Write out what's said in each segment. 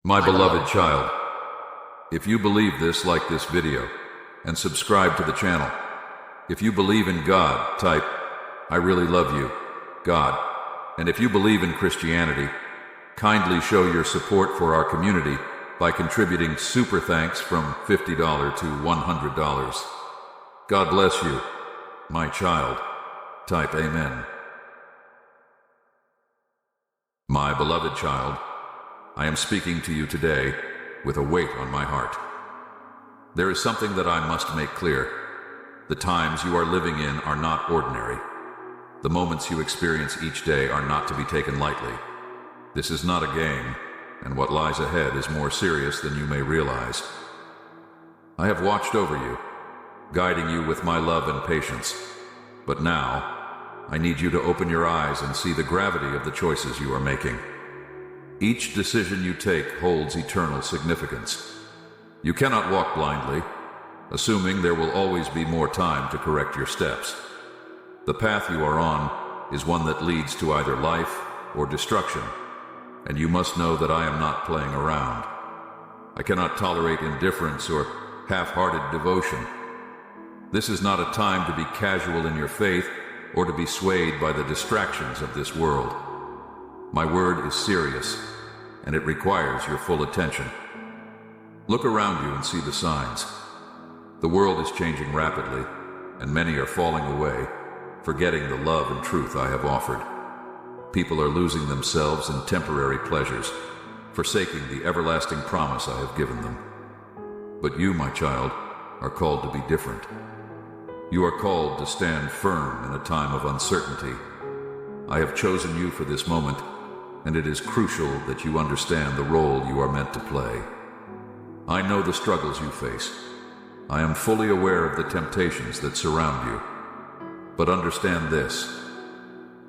My beloved child, if you believe this, like this video and subscribe to the channel. If you believe in God, type, I really love you, God. And if you believe in Christianity, kindly show your support for our community by contributing super thanks from $50 to $100. God bless you, my child. Type Amen. My beloved child, I am speaking to you today with a weight on my heart. There is something that I must make clear. The times you are living in are not ordinary. The moments you experience each day are not to be taken lightly. This is not a game, and what lies ahead is more serious than you may realize. I have watched over you, guiding you with my love and patience. But now, I need you to open your eyes and see the gravity of the choices you are making. Each decision you take holds eternal significance. You cannot walk blindly, assuming there will always be more time to correct your steps. The path you are on is one that leads to either life or destruction, and you must know that I am not playing around. I cannot tolerate indifference or half-hearted devotion. This is not a time to be casual in your faith or to be swayed by the distractions of this world. My word is serious, and it requires your full attention. Look around you and see the signs. The world is changing rapidly, and many are falling away, forgetting the love and truth I have offered. People are losing themselves in temporary pleasures, forsaking the everlasting promise I have given them. But you, my child, are called to be different. You are called to stand firm in a time of uncertainty. I have chosen you for this moment, and it is crucial that you understand the role you are meant to play. I know the struggles you face. I am fully aware of the temptations that surround you. But understand this: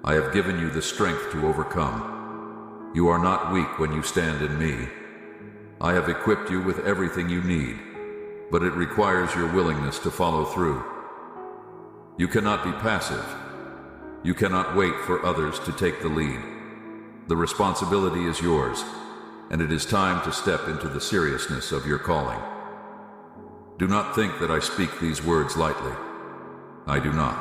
I have given you the strength to overcome. You are not weak when you stand in me. I have equipped you with everything you need, but it requires your willingness to follow through. You cannot be passive. You cannot wait for others to take the lead. The responsibility is yours, and it is time to step into the seriousness of your calling. Do not think that I speak these words lightly. I do not.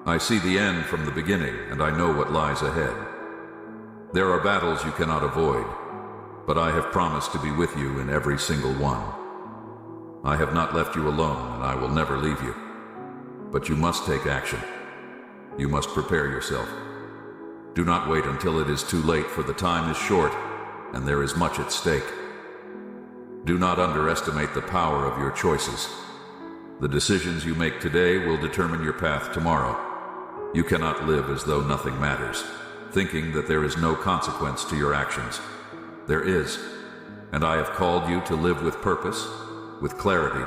I see the end from the beginning, and I know what lies ahead. There are battles you cannot avoid, but I have promised to be with you in every single one. I have not left you alone, and I will never leave you. But you must take action. You must prepare yourself. Do not wait until it is too late, for the time is short, and there is much at stake. Do not underestimate the power of your choices. The decisions you make today will determine your path tomorrow. You cannot live as though nothing matters, thinking that there is no consequence to your actions. There is, and I have called you to live with purpose, with clarity,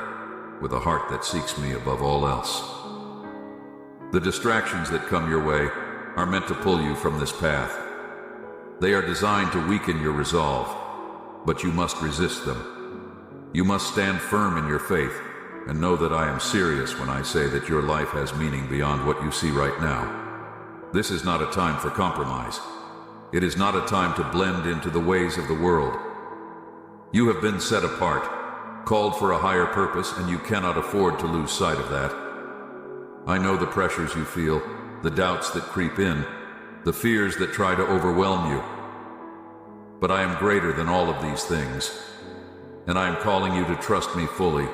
with a heart that seeks me above all else. The distractions that come your way are meant to pull you from this path. They are designed to weaken your resolve, but you must resist them. You must stand firm in your faith and know that I am serious when I say that your life has meaning beyond what you see right now. This is not a time for compromise. It is not a time to blend into the ways of the world. You have been set apart, called for a higher purpose, and you cannot afford to lose sight of that. I know the pressures you feel, the doubts that creep in, the fears that try to overwhelm you. But I am greater than all of these things, and I am calling you to trust me fully.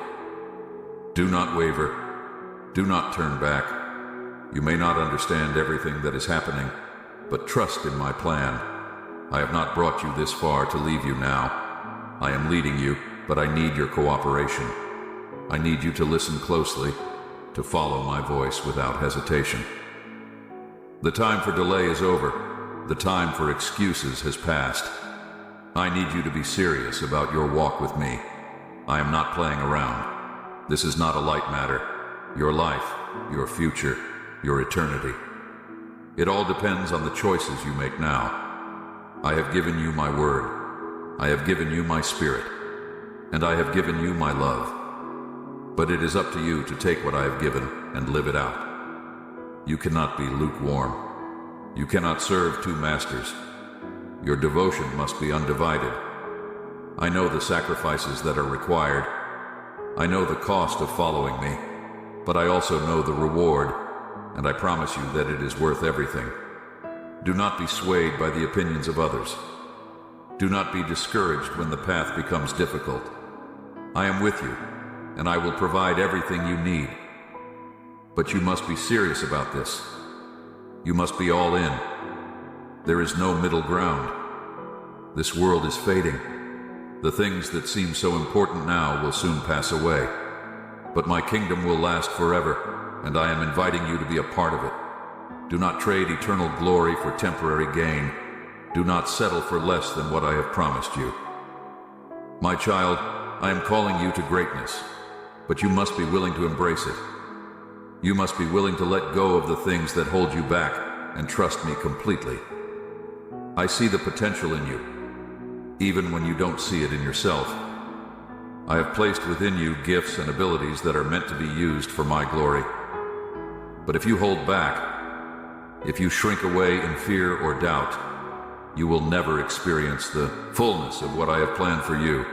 Do not waver. Do not turn back. You may not understand everything that is happening, but trust in my plan. I have not brought you this far to leave you now. I am leading you, but I need your cooperation. I need you to listen closely, to follow my voice without hesitation. The time for delay is over. The time for excuses has passed. I need you to be serious about your walk with me. I am not playing around. This is not a light matter. Your life, your future, your eternity. It all depends on the choices you make now. I have given you my word. I have given you my spirit. And I have given you my love. But it is up to you to take what I have given and live it out. You cannot be lukewarm. You cannot serve two masters. Your devotion must be undivided. I know the sacrifices that are required. I know the cost of following me, but I also know the reward, and I promise you that it is worth everything. Do not be swayed by the opinions of others. Do not be discouraged when the path becomes difficult. I am with you, and I will provide everything you need. But you must be serious about this. You must be all in. There is no middle ground. This world is fading. The things that seem so important now will soon pass away. But my kingdom will last forever, and I am inviting you to be a part of it. Do not trade eternal glory for temporary gain. Do not settle for less than what I have promised you. My child, I am calling you to greatness, but you must be willing to embrace it. You must be willing to let go of the things that hold you back and trust me completely. I see the potential in you, even when you don't see it in yourself. I have placed within you gifts and abilities that are meant to be used for my glory. But if you hold back, if you shrink away in fear or doubt, you will never experience the fullness of what I have planned for you.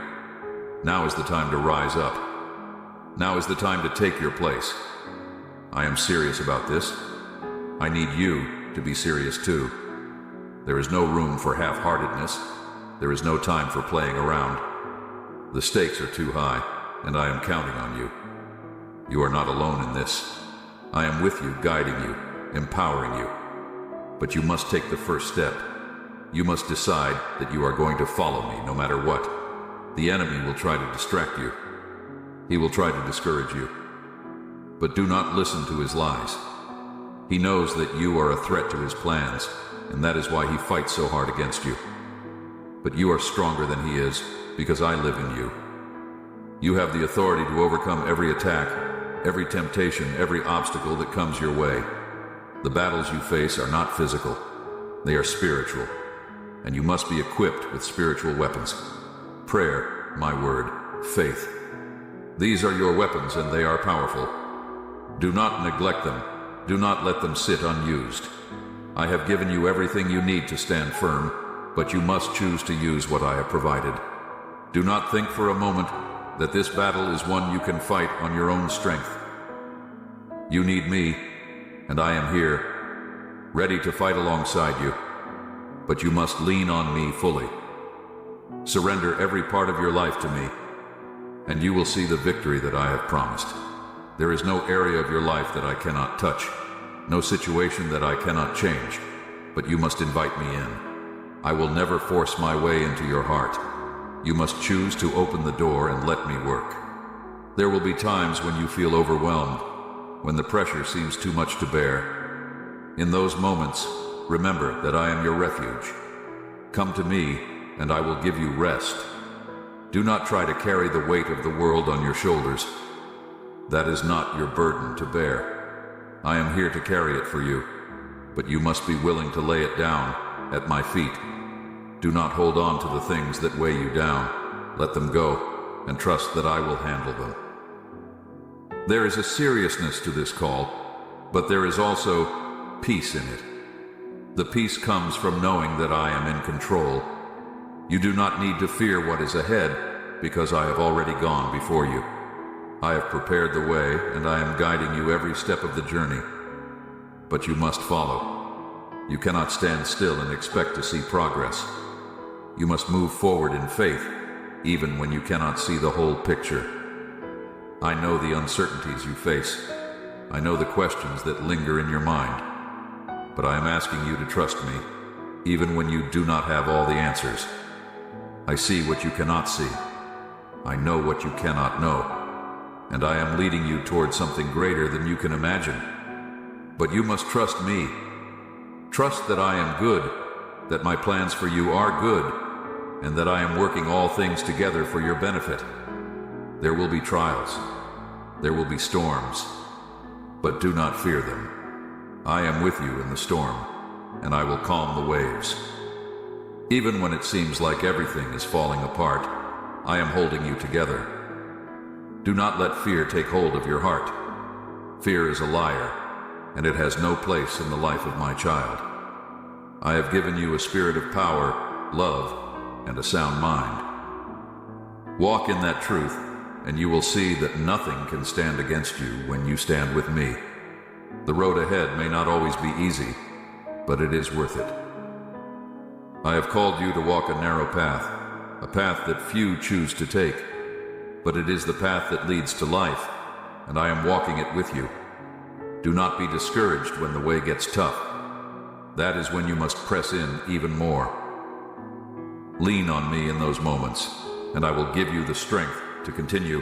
Now is the time to rise up. Now is the time to take your place. I am serious about this. I need you to be serious too. There is no room for half-heartedness. There is no time for playing around. The stakes are too high, and I am counting on you. You are not alone in this. I am with you, guiding you, empowering you. But you must take the first step. You must decide that you are going to follow me no matter what. The enemy will try to distract you. He will try to discourage you. But do not listen to his lies. He knows that you are a threat to his plans, and that is why he fights so hard against you. But you are stronger than he is, because I live in you. You have the authority to overcome every attack, every temptation, every obstacle that comes your way. The battles you face are not physical. They are spiritual, and you must be equipped with spiritual weapons. Prayer, my word, faith. These are your weapons, and they are powerful. Do not neglect them. Do not let them sit unused. I have given you everything you need to stand firm, but you must choose to use what I have provided. Do not think for a moment that this battle is one you can fight on your own strength. You need me, and I am here, ready to fight alongside you. But you must lean on me fully. Surrender every part of your life to me, and you will see the victory that I have promised. There is no area of your life that I cannot touch, no situation that I cannot change, but you must invite me in. I will never force my way into your heart. You must choose to open the door and let me work. There will be times when you feel overwhelmed, when the pressure seems too much to bear. In those moments, remember that I am your refuge. Come to me, and I will give you rest. Do not try to carry the weight of the world on your shoulders. That is not your burden to bear. I am here to carry it for you, but you must be willing to lay it down at my feet. Do not hold on to the things that weigh you down. Let them go, and trust that I will handle them. There is a seriousness to this call, but there is also peace in it. The peace comes from knowing that I am in control. You do not need to fear what is ahead, because I have already gone before you. I have prepared the way, and I am guiding you every step of the journey. But you must follow. You cannot stand still and expect to see progress. You must move forward in faith, even when you cannot see the whole picture. I know the uncertainties you face. I know the questions that linger in your mind. But I am asking you to trust me, even when you do not have all the answers. I see what you cannot see. I know what you cannot know. And I am leading you towards something greater than you can imagine. But you must trust me. Trust that I am good, that my plans for you are good, and that I am working all things together for your benefit. There will be trials. There will be storms. But do not fear them. I am with you in the storm, and I will calm the waves. Even when it seems like everything is falling apart, I am holding you together. Do not let fear take hold of your heart. Fear is a liar, and it has no place in the life of my child. I have given you a spirit of power, love, and a sound mind. Walk in that truth, and you will see that nothing can stand against you when you stand with me. The road ahead may not always be easy, but it is worth it. I have called you to walk a narrow path, a path that few choose to take, but it is the path that leads to life, and I am walking it with you. Do not be discouraged when the way gets tough. That is when you must press in even more. Lean on me in those moments, and I will give you the strength to continue.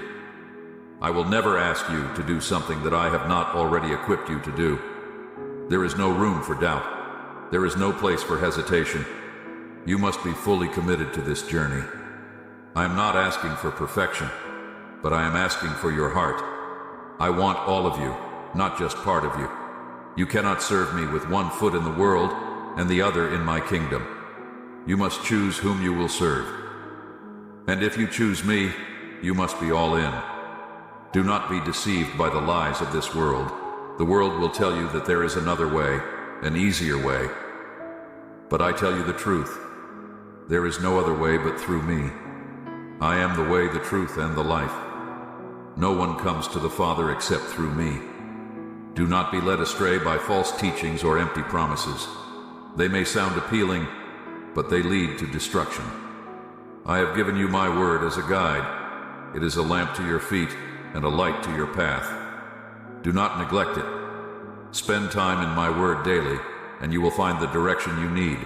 I will never ask you to do something that I have not already equipped you to do. There is no room for doubt. There is no place for hesitation. You must be fully committed to this journey. I am not asking for perfection, but I am asking for your heart. I want all of you, not just part of you. You cannot serve me with one foot in the world and the other in my kingdom. You must choose whom you will serve. And if you choose me, you must be all in. Do not be deceived by the lies of this world. The world will tell you that there is another way, an easier way. But I tell you the truth. There is no other way but through me. I am the way, the truth, and the life. No one comes to the Father except through me. Do not be led astray by false teachings or empty promises. They may sound appealing, but they lead to destruction. I have given you my word as a guide. It is a lamp to your feet and a light to your path. Do not neglect it. Spend time in my word daily, and you will find the direction you need.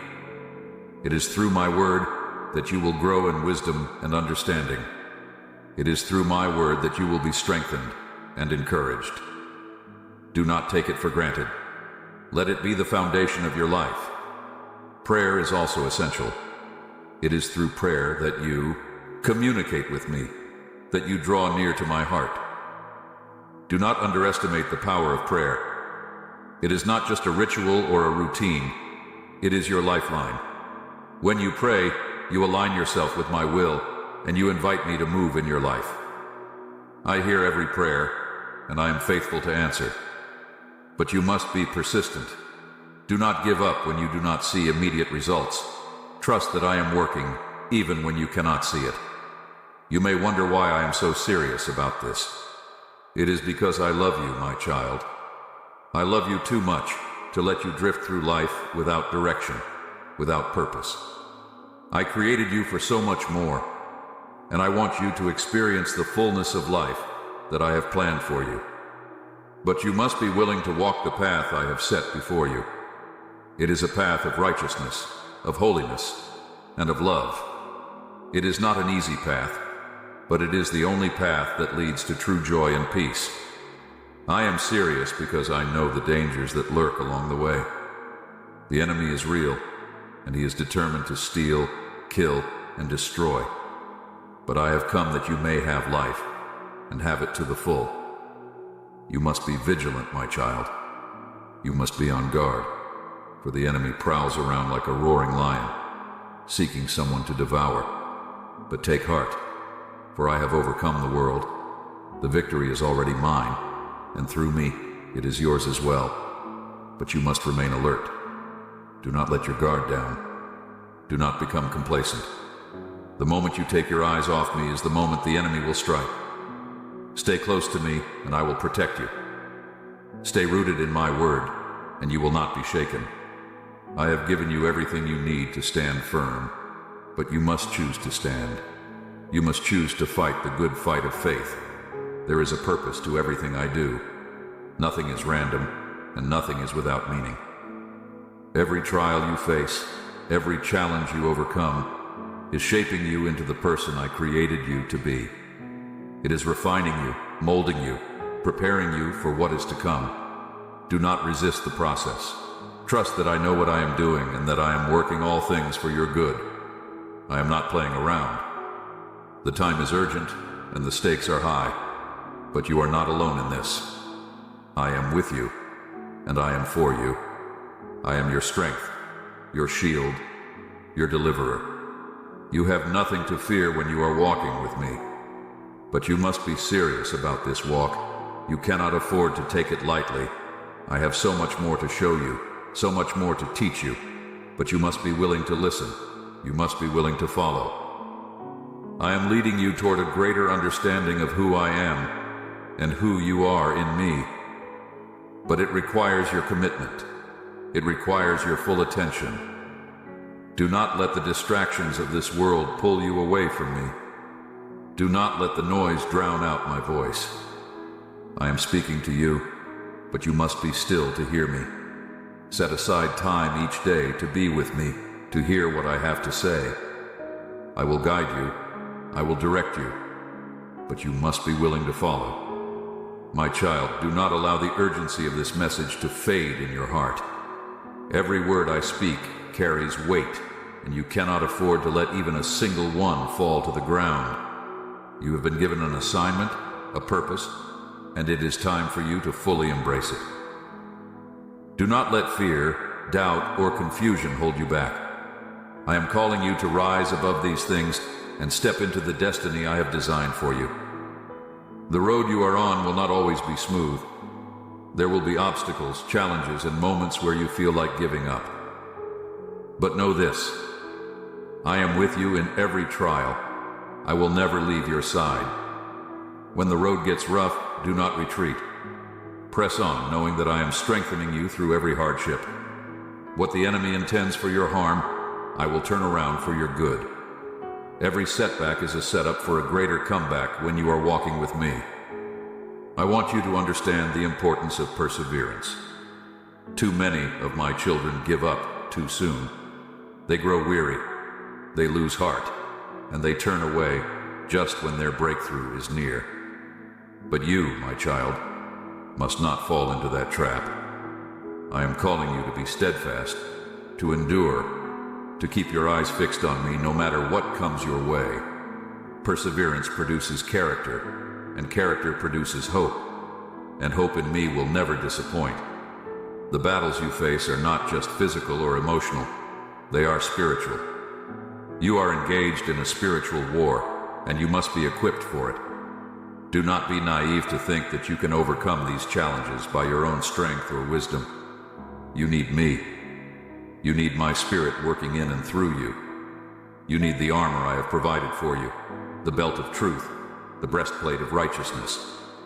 It is through my word that you will grow in wisdom and understanding. It is through my word that you will be strengthened and encouraged. Do not take it for granted. Let it be the foundation of your life. Prayer is also essential. It is through prayer that you communicate with me, that you draw near to my heart. Do not underestimate the power of prayer. It is not just a ritual or a routine. It is your lifeline. When you pray, you align yourself with my will, and you invite me to move in your life. I hear every prayer, and I am faithful to answer. But you must be persistent. Do not give up when you do not see immediate results. Trust that I am working, even when you cannot see it. You may wonder why I am so serious about this. It is because I love you, my child. I love you too much to let you drift through life without direction, without purpose. I created you for so much more, and I want you to experience the fullness of life that I have planned for you. But you must be willing to walk the path I have set before you. It is a path of righteousness, of holiness, and of love. It is not an easy path, but it is the only path that leads to true joy and peace. I am serious because I know the dangers that lurk along the way. The enemy is real, and he is determined to steal, kill, and destroy. But I have come that you may have life, and have it to the full. You must be vigilant, my child. You must be on guard, for the enemy prowls around like a roaring lion, seeking someone to devour. But take heart, for I have overcome the world. The victory is already mine, and through me, it is yours as well. But you must remain alert. Do not let your guard down. Do not become complacent. The moment you take your eyes off me is the moment the enemy will strike. Stay close to me, and I will protect you. Stay rooted in my word, and you will not be shaken. I have given you everything you need to stand firm, but you must choose to stand. You must choose to fight the good fight of faith. There is a purpose to everything I do. Nothing is random, and nothing is without meaning. Every trial you face, every challenge you overcome, is shaping you into the person I created you to be. It is refining you, molding you, preparing you for what is to come. Do not resist the process. Trust that I know what I am doing and that I am working all things for your good. I am not playing around. The time is urgent and the stakes are high, but you are not alone in this. I am with you, and I am for you. I am your strength, your shield, your deliverer. You have nothing to fear when you are walking with me. But you must be serious about this walk. You cannot afford to take it lightly. I have so much more to show you, so much more to teach you, but you must be willing to listen. You must be willing to follow. I am leading you toward a greater understanding of who I am and who you are in me. But it requires your commitment. It requires your full attention. Do not let the distractions of this world pull you away from me. Do not let the noise drown out my voice. I am speaking to you, but you must be still to hear me. Set aside time each day to be with me, to hear what I have to say. I will guide you, I will direct you, but you must be willing to follow. My child, do not allow the urgency of this message to fade in your heart. Every word I speak carries weight, and you cannot afford to let even a single one fall to the ground. You have been given an assignment, a purpose, and it is time for you to fully embrace it. Do not let fear, doubt, or confusion hold you back. I am calling you to rise above these things and step into the destiny I have designed for you. The road you are on will not always be smooth. There will be obstacles, challenges, and moments where you feel like giving up. But know this: I am with you in every trial. I will never leave your side. When the road gets rough, do not retreat. Press on, knowing that I am strengthening you through every hardship. What the enemy intends for your harm, I will turn around for your good. Every setback is a setup for a greater comeback when you are walking with me. I want you to understand the importance of perseverance. Too many of my children give up too soon. They grow weary, they lose heart, and they turn away just when their breakthrough is near. But you, my child, must not fall into that trap. I am calling you to be steadfast, to endure, to keep your eyes fixed on me no matter what comes your way. Perseverance produces character, and character produces hope, and hope in me will never disappoint. The battles you face are not just physical or emotional, they are spiritual. You are engaged in a spiritual war, and you must be equipped for it. Do not be naive to think that you can overcome these challenges by your own strength or wisdom. You need me. You need my spirit working in and through you. You need the armor I have provided for you, the belt of truth, the breastplate of righteousness,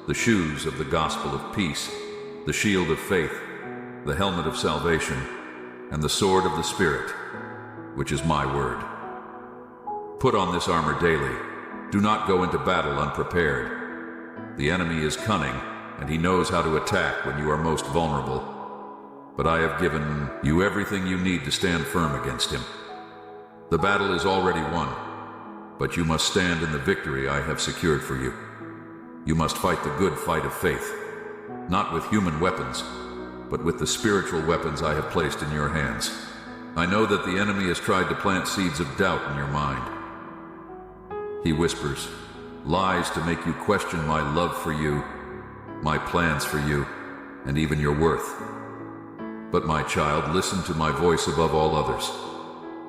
the shoes of the gospel of peace, the shield of faith, the helmet of salvation, and the sword of the Spirit, which is my word. Put on this armor daily. Do not go into battle unprepared. The enemy is cunning, and he knows how to attack when you are most vulnerable. But I have given you everything you need to stand firm against him. The battle is already won, but you must stand in the victory I have secured for you. You must fight the good fight of faith, not with human weapons, but with the spiritual weapons I have placed in your hands. I know that the enemy has tried to plant seeds of doubt in your mind. He whispers lies to make you question my love for you, my plans for you, and even your worth. But my child, listen to my voice above all others.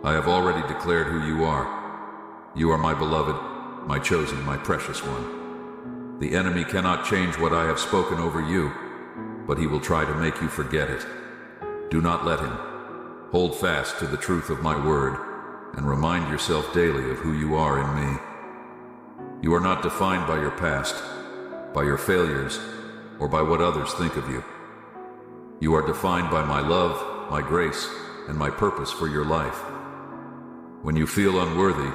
I have already declared who you are. You are my beloved, my chosen, my precious one. The enemy cannot change what I have spoken over you, but he will try to make you forget it. Do not let him. Hold fast to the truth of my word, and remind yourself daily of who you are in me. You are not defined by your past, by your failures, or by what others think of you. You are defined by my love, my grace, and my purpose for your life. When you feel unworthy,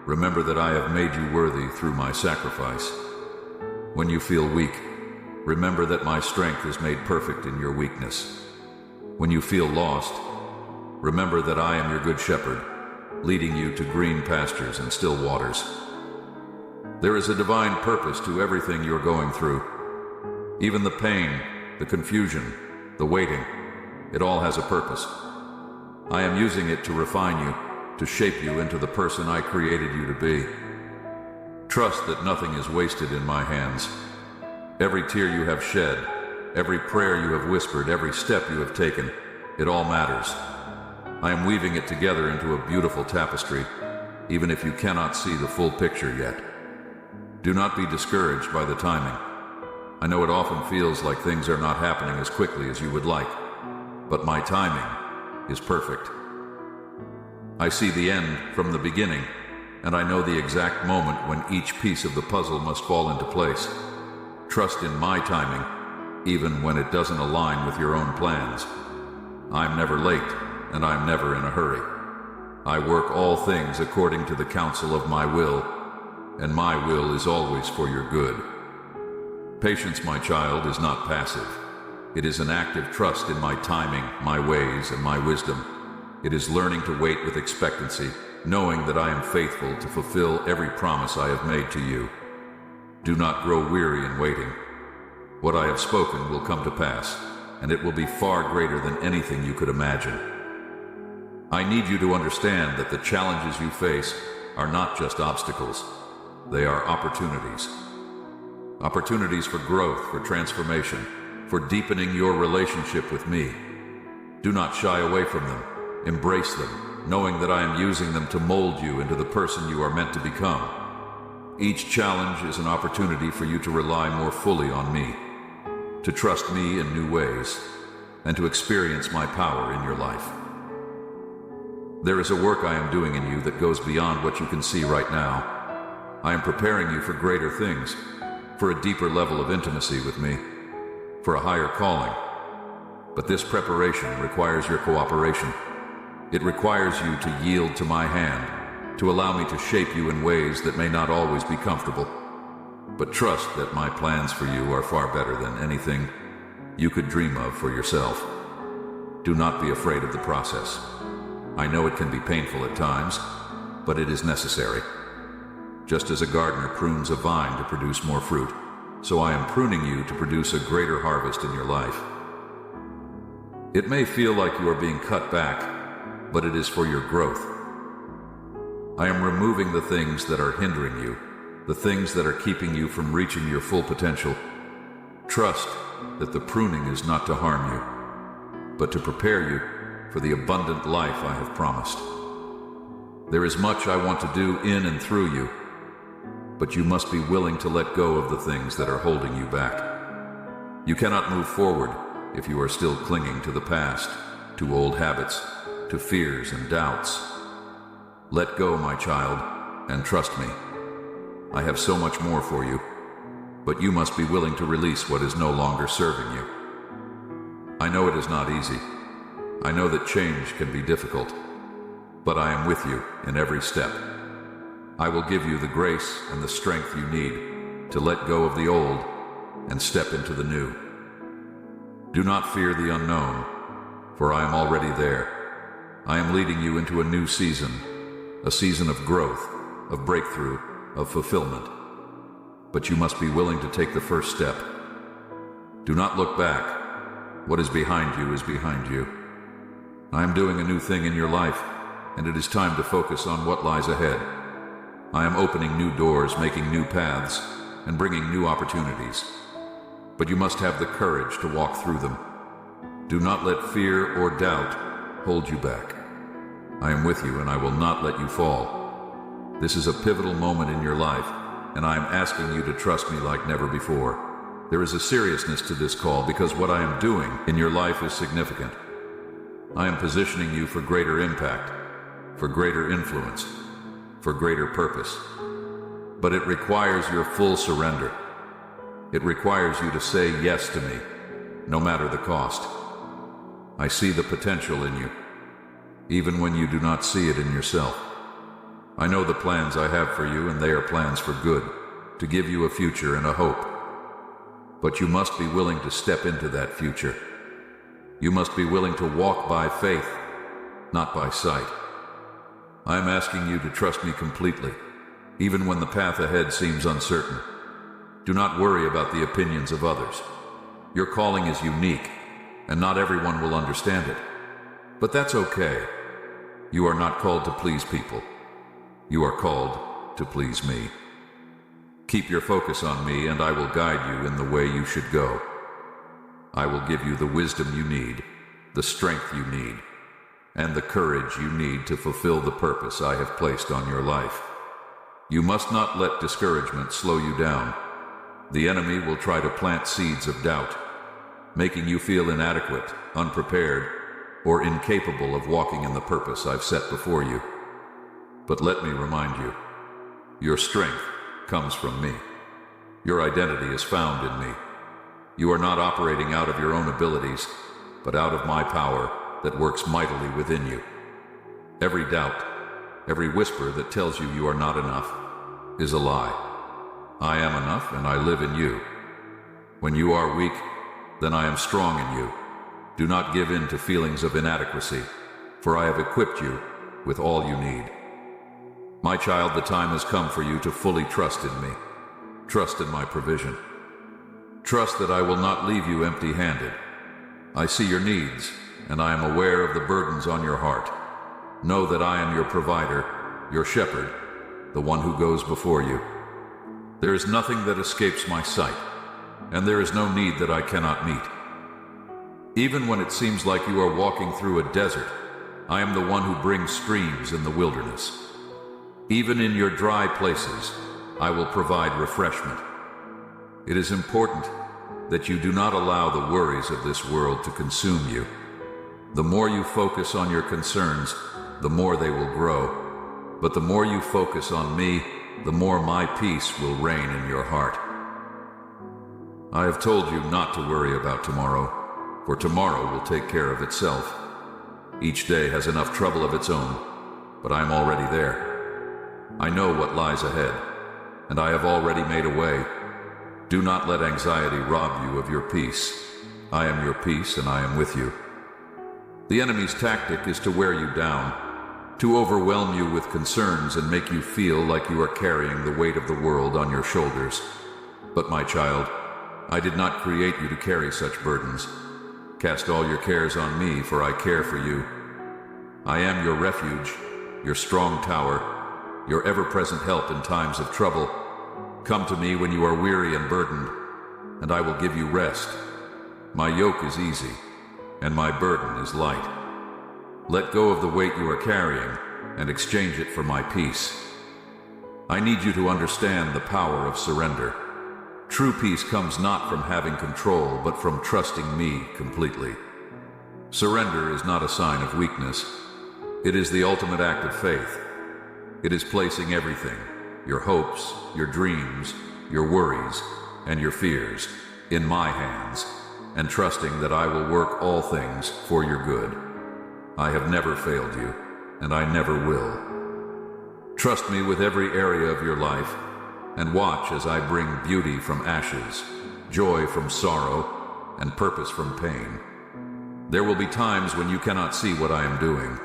remember that I have made you worthy through my sacrifice. When you feel weak, remember that my strength is made perfect in your weakness. When you feel lost, remember that I am your good shepherd, leading you to green pastures and still waters. There is a divine purpose to everything you're going through. Even the pain, the confusion, the waiting, it all has a purpose. I am using it to refine you, to shape you into the person I created you to be. Trust that nothing is wasted in my hands. Every tear you have shed, every prayer you have whispered, every step you have taken, it all matters. I am weaving it together into a beautiful tapestry, even if you cannot see the full picture yet. Do not be discouraged by the timing. I know it often feels like things are not happening as quickly as you would like, but my timing is perfect. I see the end from the beginning, and I know the exact moment when each piece of the puzzle must fall into place. Trust in my timing, even when it doesn't align with your own plans. I'm never late, and I'm never in a hurry. I work all things according to the counsel of my will, and my will is always for your good. Patience, my child, is not passive. It is an active trust in my timing, my ways, and my wisdom. It is learning to wait with expectancy, knowing that I am faithful to fulfill every promise I have made to you. Do not grow weary in waiting. What I have spoken will come to pass, and it will be far greater than anything you could imagine. I need you to understand that the challenges you face are not just obstacles. They are opportunities. Opportunities for growth, for transformation, for deepening your relationship with me. Do not shy away from them. Embrace them, knowing that I am using them to mold you into the person you are meant to become. Each challenge is an opportunity for you to rely more fully on me, to trust me in new ways, and to experience my power in your life. There is a work I am doing in you that goes beyond what you can see right now. I am preparing you for greater things, for a deeper level of intimacy with me, for a higher calling. But this preparation requires your cooperation. It requires you to yield to my hand, to allow me to shape you in ways that may not always be comfortable. But trust that my plans for you are far better than anything you could dream of for yourself. Do not be afraid of the process. I know it can be painful at times, but it is necessary. Just as a gardener prunes a vine to produce more fruit, so I am pruning you to produce a greater harvest in your life. It may feel like you are being cut back, but it is for your growth. I am removing the things that are hindering you, the things that are keeping you from reaching your full potential. Trust that the pruning is not to harm you, but to prepare you for the abundant life I have promised. There is much I want to do in and through you, but you must be willing to let go of the things that are holding you back. You cannot move forward if you are still clinging to the past, to old habits, to fears and doubts. Let go, my child, and trust me. I have so much more for you, but you must be willing to release what is no longer serving you. I know it is not easy. I know that change can be difficult, but I am with you in every step. I will give you the grace and the strength you need to let go of the old and step into the new. Do not fear the unknown, for I am already there. I am leading you into a new season, a season of growth, of breakthrough, of fulfillment. But you must be willing to take the first step. Do not look back. What is behind you is behind you. I am doing a new thing in your life, and it is time to focus on what lies ahead. I am opening new doors, making new paths, and bringing new opportunities. But you must have the courage to walk through them. Do not let fear or doubt hold you back. I am with you, and I will not let you fall. This is a pivotal moment in your life, and I am asking you to trust me like never before. There is a seriousness to this call because what I am doing in your life is significant. I am positioning you for greater impact, for greater influence, for greater purpose. But it requires your full surrender. It requires you to say yes to me, no matter the cost. I see the potential in you, even when you do not see it in yourself. I know the plans I have for you, and they are plans for good, to give you a future and a hope. But you must be willing to step into that future. You must be willing to walk by faith, not by sight. I am asking you to trust me completely, even when the path ahead seems uncertain. Do not worry about the opinions of others. Your calling is unique, and not everyone will understand it. But that's okay. You are not called to please people. You are called to please me. Keep your focus on me, and I will guide you in the way you should go. I will give you the wisdom you need, the strength you need, and the courage you need to fulfill the purpose I have placed on your life. You must not let discouragement slow you down. The enemy will try to plant seeds of doubt, making you feel inadequate, unprepared, or incapable of walking in the purpose I've set before you. But let me remind you, Your strength comes from me. Your identity is found in me. You are not operating out of your own abilities, but out of my power that works mightily within you. Every doubt, every whisper that tells you you are not enough, is a lie. I am enough and I live in you. When you are weak, then I am strong in you. Do not give in to feelings of inadequacy, for I have equipped you with all you need. My child, the time has come for you to fully trust in me. Trust in my provision. Trust that I will not leave you empty-handed. I see your needs, and I am aware of the burdens on your heart. Know that I am your provider, your shepherd, the one who goes before you. There is nothing that escapes my sight, and there is no need that I cannot meet. Even when it seems like you are walking through a desert, I am the one who brings streams in the wilderness. Even in your dry places, I will provide refreshment. It is important that you do not allow the worries of this world to consume you. The more you focus on your concerns, the more they will grow. But the more you focus on me, the more my peace will reign in your heart. I have told you not to worry about tomorrow, for tomorrow will take care of itself. Each day has enough trouble of its own, but I am already there. I know what lies ahead, and I have already made a way. Do not let anxiety rob you of your peace. I am your peace, and I am with you. The enemy's tactic is to wear you down, to overwhelm you with concerns and make you feel like you are carrying the weight of the world on your shoulders. But my child, I did not create you to carry such burdens. Cast all your cares on me, for I care for you. I am your refuge, your strong tower, your ever-present help in times of trouble. Come to me when you are weary and burdened, and I will give you rest. My yoke is easy, and my burden is light. Let go of the weight you are carrying, and exchange it for my peace. I need you to understand the power of surrender. True peace comes not from having control, but from trusting me completely. Surrender is not a sign of weakness. It is the ultimate act of faith. It is placing everything, your hopes, your dreams, your worries, and your fears, in my hands, and trusting that I will work all things for your good. I have never failed you, and I never will. Trust me with every area of your life, and watch as I bring beauty from ashes, joy from sorrow, and purpose from pain. There will be times when you cannot see what I am doing.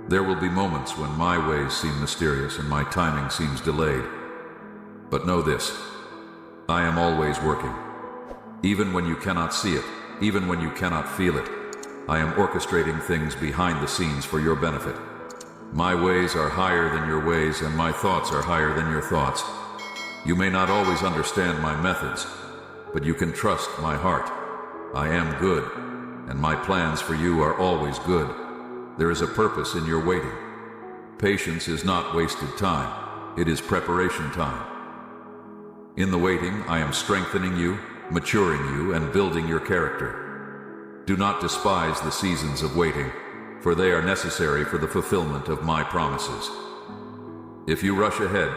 There will be moments when my ways seem mysterious and my timing seems delayed. But know this, I am always working. Even when you cannot see it, even when you cannot feel it, I am orchestrating things behind the scenes for your benefit. My ways are higher than your ways, and my thoughts are higher than your thoughts. You may not always understand my methods, but you can trust my heart. I am good, and my plans for you are always good. There is a purpose in your waiting. Patience is not wasted time. It is preparation time. In the waiting, I am strengthening you, maturing you, and building your character. Do not despise the seasons of waiting, for they are necessary for the fulfillment of my promises. If you rush ahead,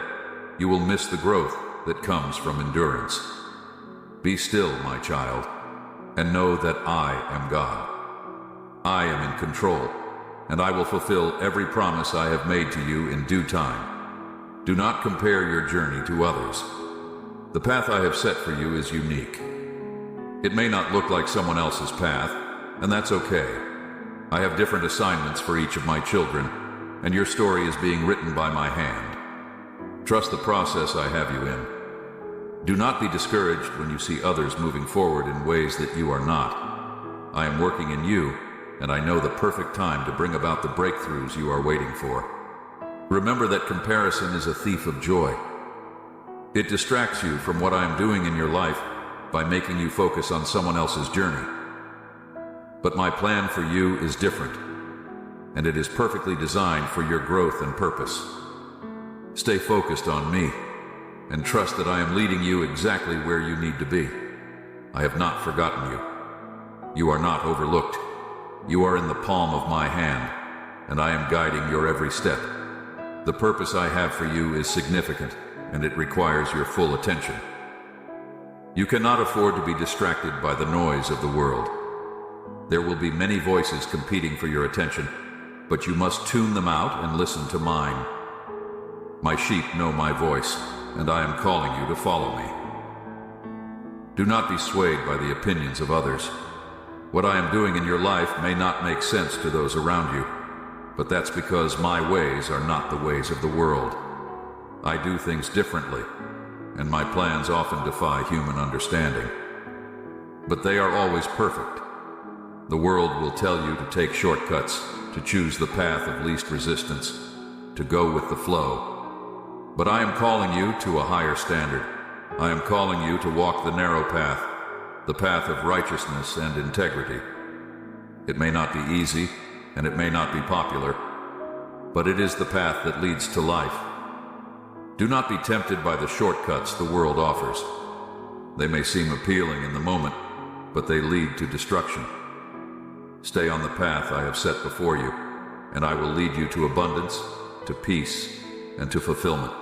you will miss the growth that comes from endurance. Be still, my child, and know that I am God. I am in control, and I will fulfill every promise I have made to you in due time. Do not compare your journey to others. The path I have set for you is unique. It may not look like someone else's path, and that's okay. I have different assignments for each of my children, and your story is being written by my hand. Trust the process I have you in. Do not be discouraged when you see others moving forward in ways that you are not. I am working in you, and I know the perfect time to bring about the breakthroughs you are waiting for. Remember that comparison is a thief of joy. It distracts you from what I am doing in your life by making you focus on someone else's journey. But my plan for you is different, and it is perfectly designed for your growth and purpose. Stay focused on me, and trust that I am leading you exactly where you need to be. I have not forgotten you. You are not overlooked. You are in the palm of my hand, and I am guiding your every step. The purpose I have for you is significant, and it requires your full attention. You cannot afford to be distracted by the noise of the world. There will be many voices competing for your attention, but you must tune them out and listen to mine. My sheep know my voice, and I am calling you to follow me. Do not be swayed by the opinions of others. What I am doing in your life may not make sense to those around you, but that's because my ways are not the ways of the world. I do things differently, and my plans often defy human understanding. But they are always perfect. The world will tell you to take shortcuts, to choose the path of least resistance, to go with the flow. But I am calling you to a higher standard. I am calling you to walk the narrow path, the path of righteousness and integrity. It may not be easy, and it may not be popular, but it is the path that leads to life. Do not be tempted by the shortcuts the world offers. They may seem appealing in the moment, but they lead to destruction. Stay on the path I have set before you, and I will lead you to abundance, to peace, and to fulfillment.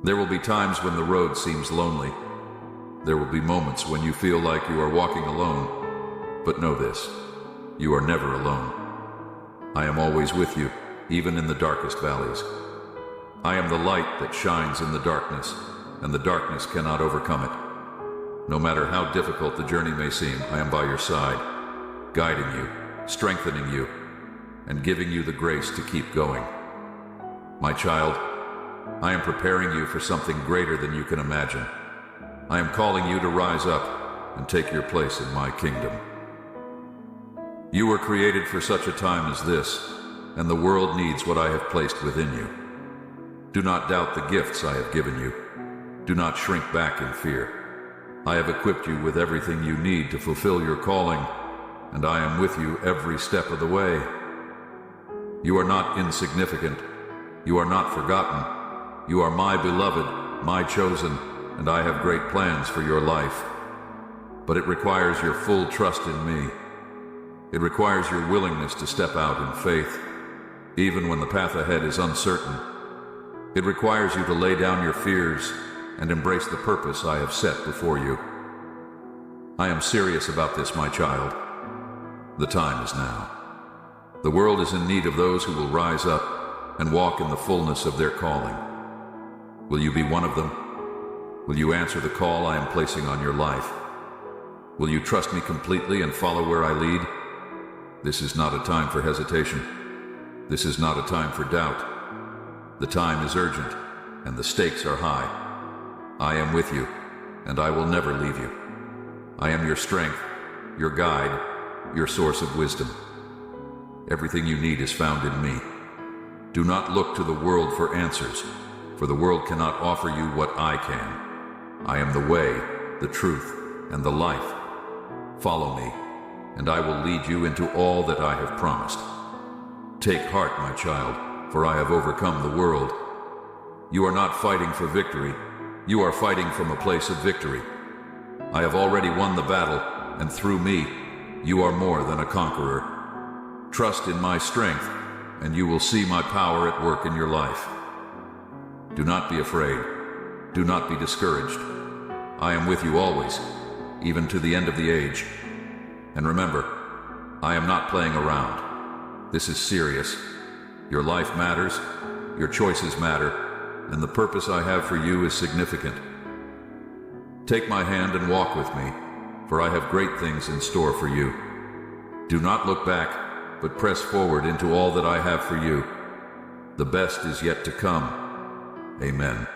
There will be times when the road seems lonely. There will be moments when you feel like you are walking alone, but know this: you are never alone. I am always with you, even in the darkest valleys. I am the light that shines in the darkness, and the darkness cannot overcome it. No matter how difficult the journey may seem, I am by your side, guiding you, strengthening you, and giving you the grace to keep going. My child, I am preparing you for something greater than you can imagine. I am calling you to rise up and take your place in my kingdom. You were created for such a time as this, and the world needs what I have placed within you. Do not doubt the gifts I have given you. Do not shrink back in fear. I have equipped you with everything you need to fulfill your calling, and I am with you every step of the way. You are not insignificant. You are not forgotten. You are my beloved, my chosen, and I have great plans for your life. But it requires your full trust in me. It requires your willingness to step out in faith, even when the path ahead is uncertain. It requires you to lay down your fears and embrace the purpose I have set before you. I am serious about this, my child. The time is now. The world is in need of those who will rise up and walk in the fullness of their calling. Will you be one of them? Will you answer the call I am placing on your life? Will you trust me completely and follow where I lead? This is not a time for hesitation. This is not a time for doubt. The time is urgent, and the stakes are high. I am with you, and I will never leave you. I am your strength, your guide, your source of wisdom. Everything you need is found in me. Do not look to the world for answers, for the world cannot offer you what I can. I am the way, the truth, and the life. Follow me, and I will lead you into all that I have promised. Take heart, my child, for I have overcome the world. You are not fighting for victory. You are fighting from a place of victory. I have already won the battle, and through me, you are more than a conqueror. Trust in my strength, and you will see my power at work in your life. Do not be afraid. Do not be discouraged. I am with you always, even to the end of the age. And remember, I am not playing around. This is serious. Your life matters, your choices matter, and the purpose I have for you is significant. Take my hand and walk with me, for I have great things in store for you. Do not look back, but press forward into all that I have for you. The best is yet to come. Amen.